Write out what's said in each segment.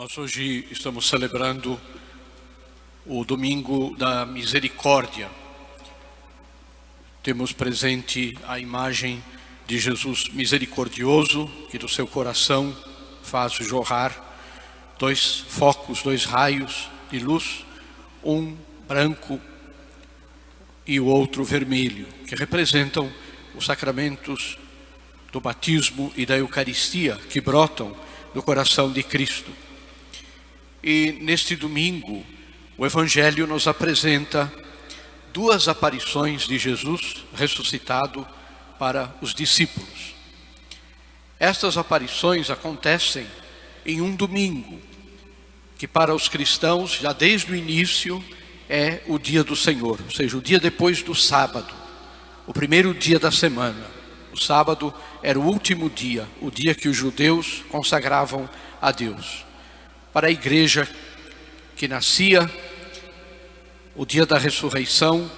Nós hoje estamos celebrando o Domingo da Misericórdia. Temos presente a imagem de Jesus misericordioso, que do seu coração faz jorrar dois focos, dois raios de luz, um branco e o outro vermelho, que representam os sacramentos do batismo e da Eucaristia, que brotam do coração de Cristo. E neste domingo, o Evangelho nos apresenta duas aparições de Jesus ressuscitado para os discípulos. Estas aparições acontecem em um domingo, que para os cristãos, já desde o início, é o dia do Senhor, ou seja, o dia depois do sábado, o primeiro dia da semana. O sábado era o último dia, o dia que os judeus consagravam a Deus. Para a igreja que nascia, o dia da ressurreição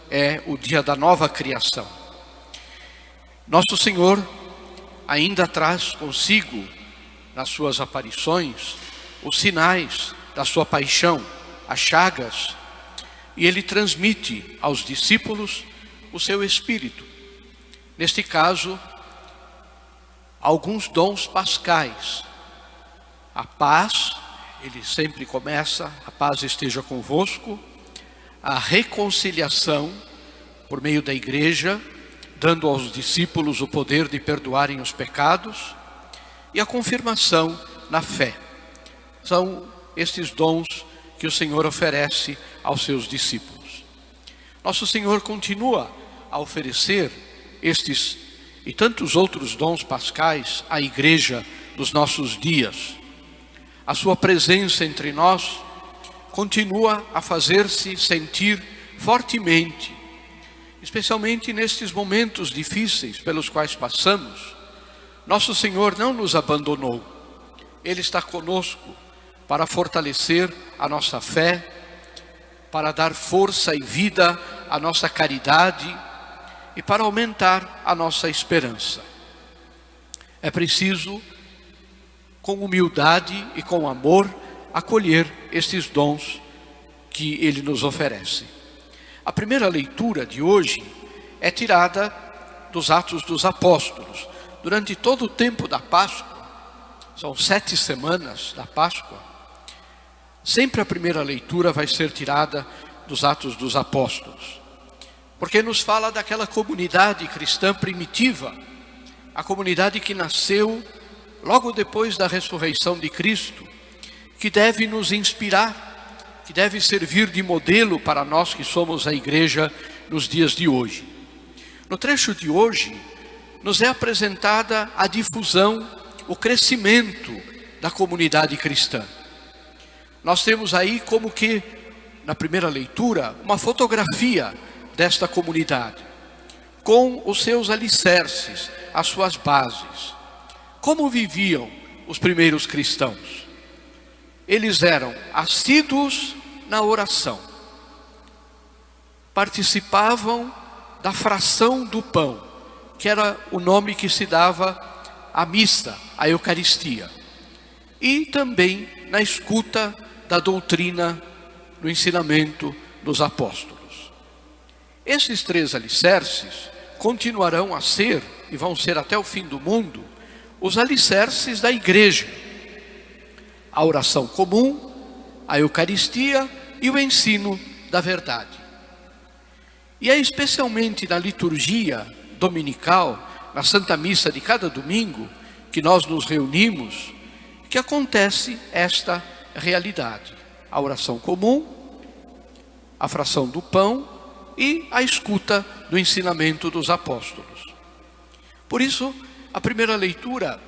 é o dia da nova criação. Nosso Senhor ainda traz consigo, nas suas aparições, os sinais da sua paixão, as chagas, e Ele transmite aos discípulos o seu Espírito. Neste caso, alguns dons pascais. A paz, Ele sempre começa, a paz esteja convosco. A reconciliação, por meio da igreja, dando aos discípulos o poder de perdoarem os pecados. E a confirmação na fé. São estes dons que o Senhor oferece aos seus discípulos. Nosso Senhor continua a oferecer estes e tantos outros dons pascais à igreja dos nossos dias. A sua presença entre nós continua a fazer-se sentir fortemente, especialmente nestes momentos difíceis pelos quais passamos. Nosso Senhor não nos abandonou. Ele está conosco para fortalecer a nossa fé, para dar força e vida à nossa caridade e para aumentar a nossa esperança. É preciso, com humildade e com amor, acolher estes dons que Ele nos oferece. A primeira leitura de hoje é tirada dos Atos dos Apóstolos. Durante todo o tempo da Páscoa, são 7 semanas da Páscoa, sempre a primeira leitura vai ser tirada dos Atos dos Apóstolos, porque nos fala daquela comunidade cristã primitiva, a comunidade que nasceu logo depois da ressurreição de Cristo, que deve nos inspirar, que deve servir de modelo para nós que somos a igreja nos dias de hoje. No trecho de hoje, nos é apresentada a difusão, o crescimento da comunidade cristã. Nós temos aí como que, na primeira leitura, uma fotografia desta comunidade, com os seus alicerces, as suas bases. Como viviam os primeiros cristãos? Eles eram assíduos na oração, participavam da fração do pão, que era o nome que se dava à missa, à Eucaristia, e também na escuta da doutrina, do ensinamento dos apóstolos. Esses 3 alicerces continuarão a ser, e vão ser até o fim do mundo, os alicerces da igreja: a oração comum, a Eucaristia e o ensino da verdade. E é especialmente na liturgia dominical, na Santa Missa de cada domingo, que nós nos reunimos, que acontece esta realidade: a oração comum, a fração do pão e a escuta do ensinamento dos apóstolos. Por isso, a primeira leitura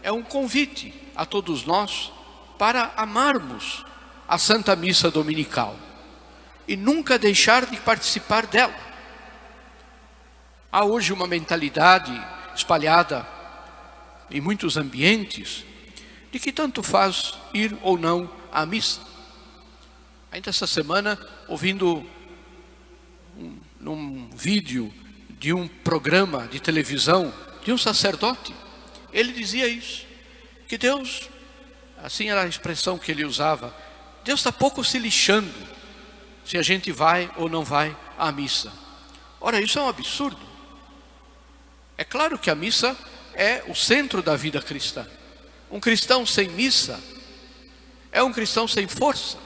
é um convite a todos nós para amarmos a Santa Missa Dominical e nunca deixar de participar dela. Há hoje uma mentalidade espalhada em muitos ambientes de que tanto faz ir ou não à missa. Ainda essa semana, ouvindo num vídeo de um programa de televisão de um sacerdote, ele dizia isso, que Deus Assim era a expressão que ele usava. Deus está pouco se lixando se a gente vai ou não vai à missa. Ora, isso é um absurdo. É claro que a missa é o centro da vida cristã. Um cristão sem missa é um cristão sem força.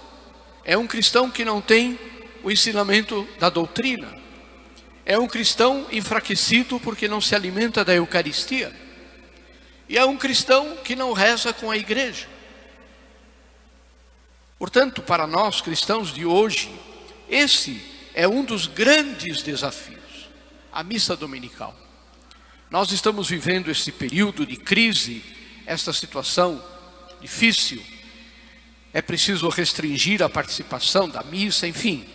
É um cristão que não tem o ensinamento da doutrina. É um cristão enfraquecido porque não se alimenta da Eucaristia. E é um cristão que não reza com a igreja. Portanto, para nós cristãos de hoje, esse é um dos grandes desafios, a missa dominical. Nós estamos vivendo esse período de crise, esta situação difícil. É preciso restringir a participação da missa, enfim.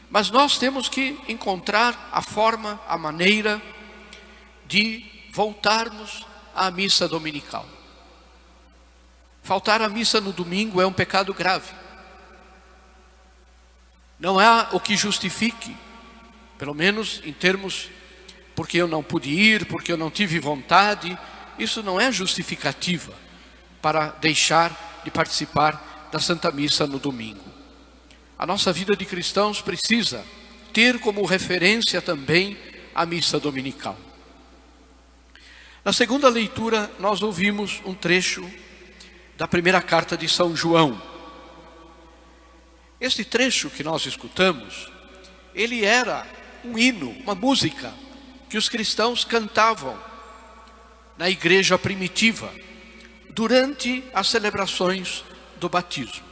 Mas nós temos que encontrar a forma, a maneira de voltarmos à missa dominical. Faltar à missa no domingo é um pecado grave. Não há o que justifique, pelo menos em termos, porque eu não pude ir, porque eu não tive vontade. Isso não é justificativa para deixar de participar da Santa Missa no domingo. A nossa vida de cristãos precisa ter como referência também a missa dominical. Na segunda leitura, nós ouvimos um trecho da primeira carta de São João. Este trecho que nós escutamos, ele era um hino, uma música que os cristãos cantavam na igreja primitiva durante as celebrações do batismo.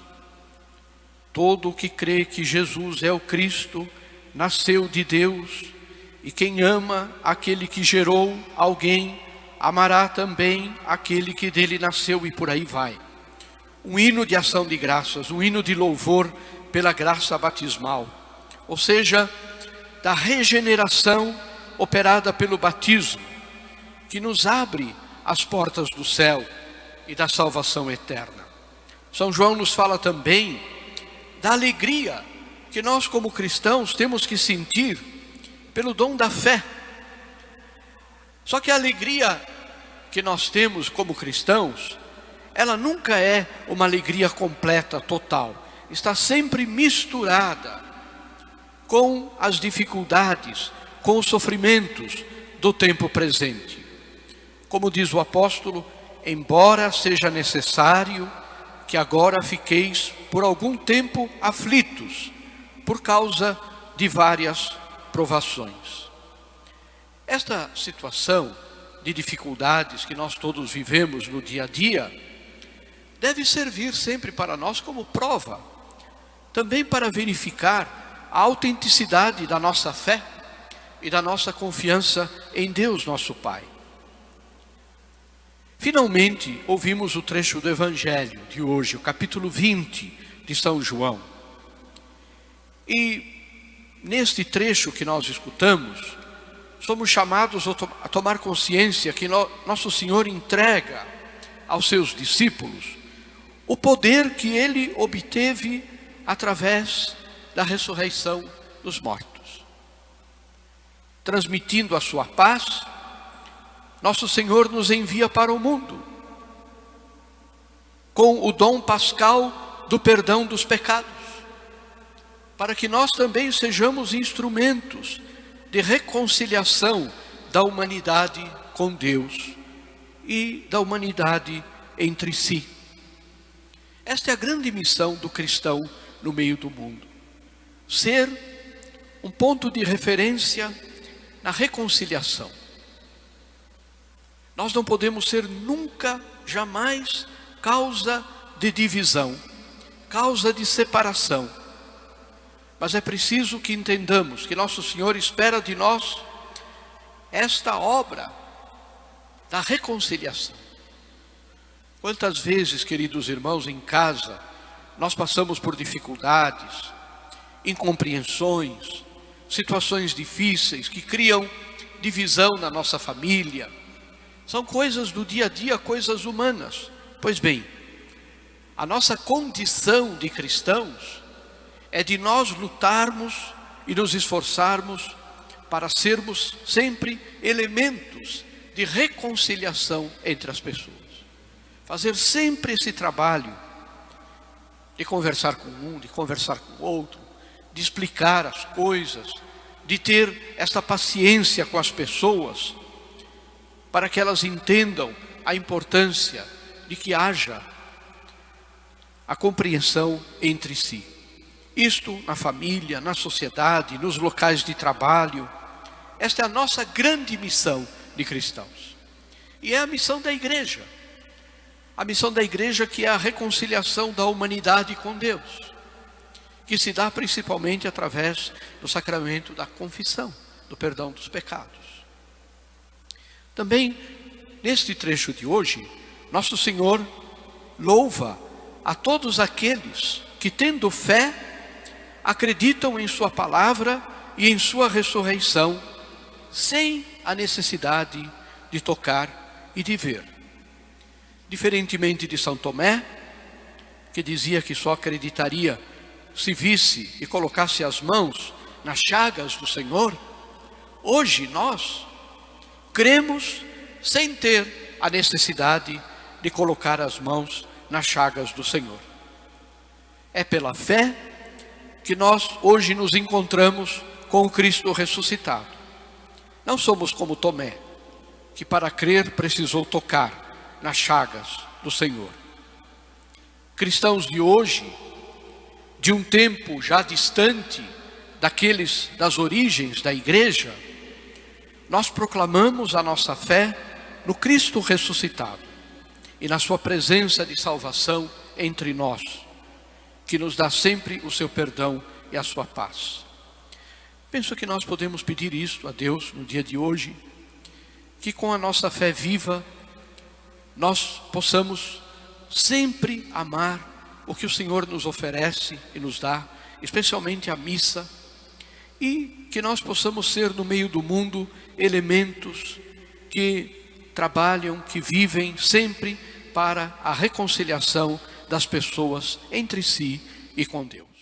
Todo o que crê que Jesus é o Cristo nasceu de Deus, e quem ama aquele que gerou alguém amará também aquele que dele nasceu, e por aí vai. Um hino de ação de graças, um hino de louvor pela graça batismal, ou seja, da regeneração operada pelo batismo, que nos abre as portas do céu e da salvação eterna. São João nos fala também da alegria que nós como cristãos temos que sentir pelo dom da fé. Só que a alegria que nós temos como cristãos, ela nunca é uma alegria completa, total. Está sempre misturada com as dificuldades, com os sofrimentos do tempo presente. Como diz o apóstolo, embora seja necessário que agora fiqueis por algum tempo aflitos, por causa de várias provações. Esta situação de dificuldades que nós todos vivemos no dia a dia, deve servir sempre para nós como prova, também para verificar a autenticidade da nossa fé e da nossa confiança em Deus nosso Pai. Finalmente, ouvimos o trecho do Evangelho de hoje, o capítulo 20 de São João. E neste trecho que nós escutamos, somos chamados a tomar consciência que nosso Senhor entrega aos seus discípulos o poder que Ele obteve através da ressurreição dos mortos. Transmitindo a sua paz, nosso Senhor nos envia para o mundo com o dom pascal do perdão dos pecados, para que nós também sejamos instrumentos de reconciliação da humanidade com Deus e da humanidade entre si. Esta é a grande missão do cristão no meio do mundo. Ser um ponto de referência na reconciliação. Nós não podemos ser nunca, jamais, causa de divisão, causa de separação. Mas é preciso que entendamos que nosso Senhor espera de nós esta obra da reconciliação. Quantas vezes, queridos irmãos, em casa, nós passamos por dificuldades, incompreensões, situações difíceis que criam divisão na nossa família. São coisas do dia a dia, coisas humanas. Pois bem, a nossa condição de cristãos é de nós lutarmos e nos esforçarmos para sermos sempre elementos de reconciliação entre as pessoas. fazer sempre esse trabalho de conversar com um, de conversar com o outro, de explicar as coisas, de ter esta paciência com as pessoas, para que elas entendam a importância de que haja a compreensão entre si. Isto na família, na sociedade, nos locais de trabalho. Esta é a nossa grande missão de cristãos. E é a missão da igreja. A missão da igreja, que é a reconciliação da humanidade com Deus, que se dá principalmente através do sacramento da confissão, do perdão dos pecados. Também, neste trecho de hoje, Nosso Senhor louva a todos aqueles que, tendo fé, acreditam em sua palavra e em sua ressurreição, sem a necessidade de tocar e de ver. Diferentemente de São Tomé, que dizia que só acreditaria se visse e colocasse as mãos nas chagas do Senhor, hoje nós cremos sem ter a necessidade de colocar as mãos nas chagas do Senhor. É pela fé que nós hoje nos encontramos com o Cristo ressuscitado. Não somos como Tomé, que para crer precisou tocar nas chagas do Senhor. Cristãos de hoje, de um tempo já distante daqueles das origens da igreja, nós proclamamos a nossa fé no Cristo ressuscitado e na sua presença de salvação entre nós, que nos dá sempre o seu perdão e a sua paz. Penso que nós podemos pedir isto a Deus no dia de hoje, que com a nossa fé viva nós possamos sempre amar o que o Senhor nos oferece e nos dá, especialmente a missa, e que nós possamos ser no meio do mundo elementos que trabalham, que vivem sempre para a reconciliação das pessoas entre si e com Deus.